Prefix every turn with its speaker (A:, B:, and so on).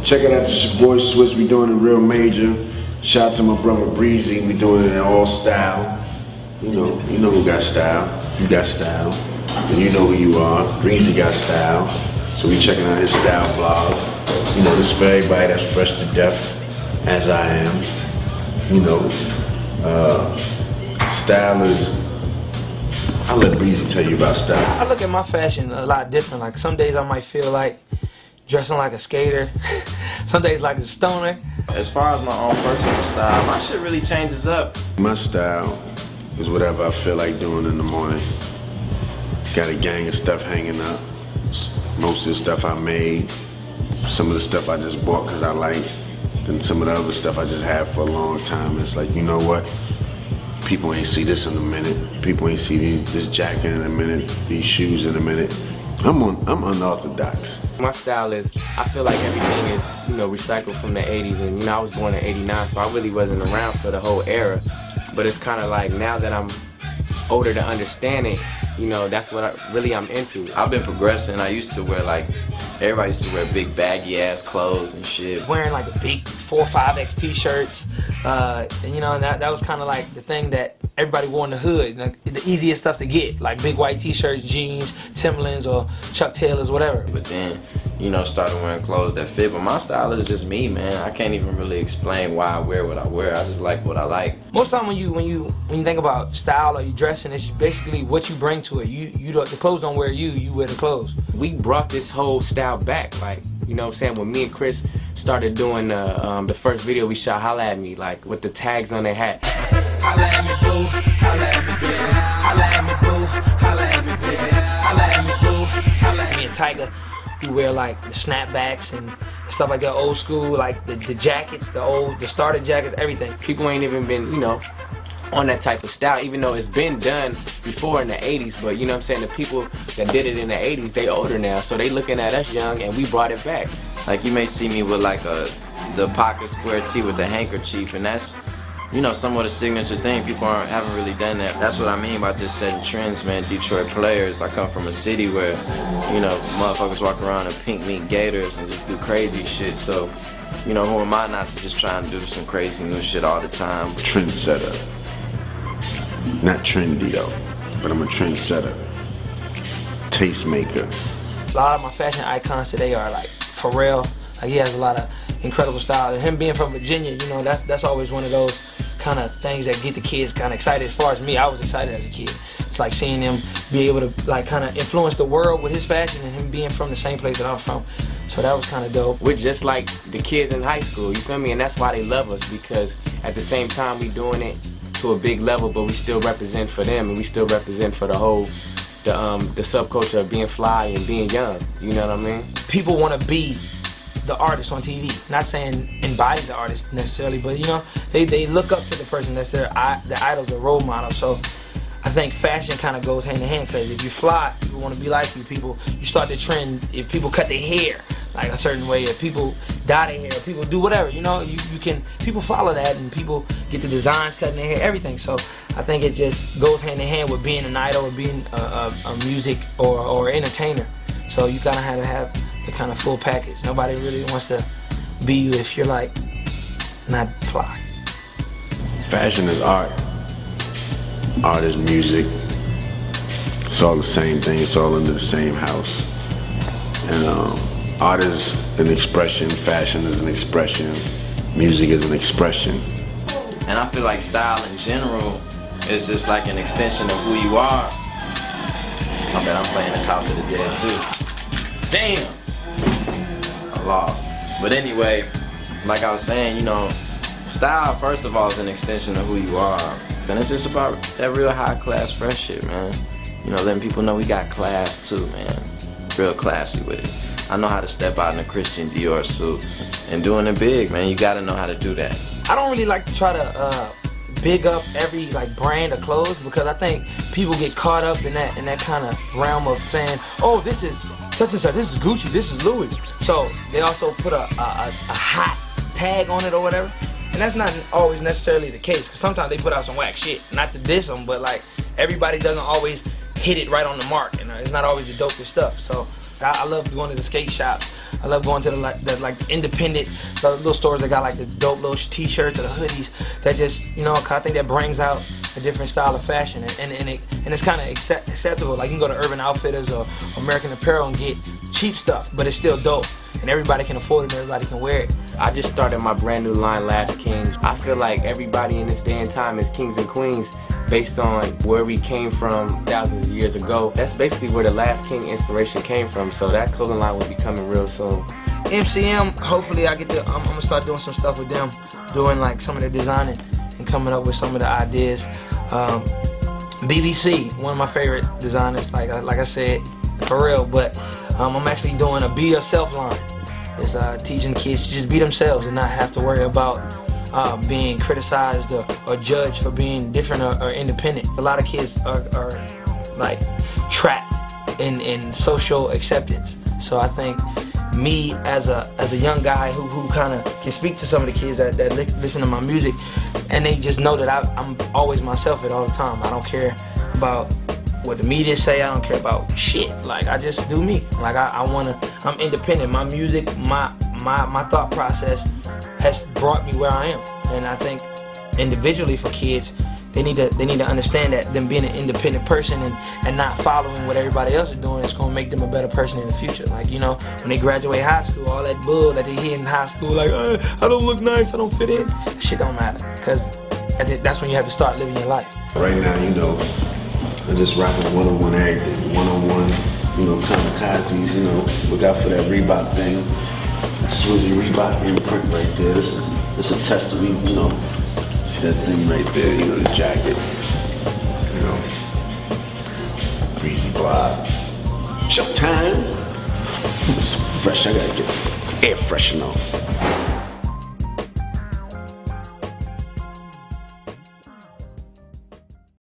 A: Check it out, it's your boy Switch. We doing it real major. Shout out to my brother Breezy. We doing it in all style. You know who got style. If you got style, then you know who you are. Breezy got style. So we checking out his style blog. You know, this is for everybody that's fresh to death, as I am. You know, style is, I'll let Breezy tell you about style.
B: I look at my fashion a lot different. Like some days I might feel like dressing like a skater. Some days like a stoner.
C: As far as my own personal style, my shit really changes up.
A: My style is whatever I feel like doing in the morning. Got a gang of stuff hanging up. Most of the stuff I made. Some of the stuff I just bought because I like. Then some of the other stuff I just had for a long time. It's like, you know what? People ain't see this in a minute. People ain't see this jacket in a minute. These shoes in a minute. I'm unorthodox.
C: My style is, I feel like everything is, recycled from the 80s, and I was born in '89, so I really wasn't around for the whole era. But it's kind of like now that I'm older to understand it, that's what I'm into. I've been progressing. I used to wear everybody used to wear big baggy ass clothes and shit.
B: Wearing like the big 4 or 5X t-shirts, and that was kind of like the thing that everybody wore in the hood, like the easiest stuff to get, like big white t-shirts, jeans, Timberlands, or Chuck Taylors, whatever.
C: But then, started wearing clothes that fit. But my style is just me, man. I can't even really explain why I wear what I wear. I just like what I like.
B: Most time when you think about style or you dressing, it's basically what you bring to it. The clothes don't wear you, you wear the clothes.
C: We brought this whole style back, when me and Chris started doing the first video we shot, Holla At Me, with the tags on their hat.
B: Holla at me, boo, holla at me, baby. Holla at me, boo, holla at me, baby. Holla at me, boo, holla at me. Me and Tiger, we wear the snapbacks and stuff like that, old school, the jackets, the starter jackets, everything.
C: People ain't even been, on that type of style, even though it's been done before in the 80s, but the people that did it in the 80s, they older now, so they looking at us young, and we brought it back. You may see me with the pocket square tee with the handkerchief, and that's somewhat a signature thing. People haven't really done that. That's what I mean by just setting trends, man. Detroit players. I come from a city where, motherfuckers walk around in pink mink gators and just do crazy shit. So, who am I not to just try and do some crazy new shit all the time?
A: Trendsetter. Not trendy though, but I'm a trendsetter. Tastemaker.
B: A lot of my fashion icons today are Pharrell. He has a lot of incredible style. And him being from Virginia, that's always one of those kind of things that get the kids kind of excited. As far as me, I was excited as a kid. It's like seeing him be able to kind of influence the world with his fashion, and him being from the same place that I'm from. So that was kind of dope.
C: We're just like the kids in high school, you feel me? And that's why they love us, because at the same time we doing it to a big level, but we still represent for them, and we still represent for the whole the subculture of being fly and being young. You know what I mean?
B: People want to be the artist on TV. Not saying embody the artist necessarily, but they look up to the person that's their idols or role model. So I think fashion kind of goes hand in hand, because if you fly, people want to be like you. You start the trend. If people cut their hair a certain way, if people dye their hair, if people do whatever, people follow that, and people get the designs, cutting their hair, everything. So I think it just goes hand in hand with being an idol or being a music or entertainer. So you gotta have to have the kind of full package. Nobody really wants to be you if you're not fly.
A: Fashion is art. Art is music. It's all the same thing. It's all under the same house. And art is an expression. Fashion is an expression. Music is an expression.
C: And I feel like style in general is just like an extension of who you are. I bet I'm playing this House of the Dead too. Damn! I lost. But anyway, like I was saying, style, first of all, is an extension of who you are. And it's just about that real high class fresh shit, man. Letting people know we got class too, man. Real classy with it. I know how to step out in a Christian Dior suit. And doing it big, man, you gotta know how to do that.
B: I don't really like to try to big up every brand of clothes, because I think people get caught up in that kind of realm of saying, oh, this is such and such, this is Gucci, this is Louis. So they also put a hot tag on it or whatever. And that's not always necessarily the case, because sometimes they put out some whack shit. Not to diss them, but everybody doesn't always hit it right on the mark, and it's not always the dopest stuff. So I love going to the skate shops. I love going to the independent, the little stores that got like the dope little t-shirts or the hoodies. That just, you know, I think that brings out a different style of fashion, and it's kind of acceptable. Like you can go to Urban Outfitters or American Apparel and get cheap stuff, but it's still dope, and everybody can afford it and everybody can wear it.
C: I just started my brand new line, Last Kings. I feel like everybody in this day and time is kings and queens based on where we came from thousands of years ago. That's basically where the Last King inspiration came from, so that clothing line will be coming real soon.
B: MCM, hopefully I get to, I'm gonna start doing some stuff with them, doing like some of the designing and coming up with some of the ideas. BBC, one of my favorite designers, like I said, for real, but I'm actually doing a Be Yourself line. It's teaching kids to just be themselves and not have to worry about being criticized or judged for being different or independent. A lot of kids are like trapped in social acceptance. So I think me as a young guy who kind of can speak to some of the kids that listen to my music, and they just know that I'm always myself at all the time. I don't care about what the media say. I don't care about shit. Like I just do me. Like I'm independent. My music, my thought process has brought me where I am. And I think individually for kids, they need to understand that them being an independent person and not following what everybody else is doing is gonna make them a better person in the future. Like, you know, when they graduate high school, all that bull that they hear in high school, like I don't look nice, I don't fit in, that shit don't matter. Cause that's when you have to start living your life.
A: Right now, you know, I'm just rocking one-on-one everything, one-on-one, you know, kamikazes, you know, look out for that Reebok thing, Swizzy Reebok imprint right there. This a testament, you know, see that thing right there, you know, the jacket, you know, Breezy block, showtime, it's fresh, I gotta get air freshener on.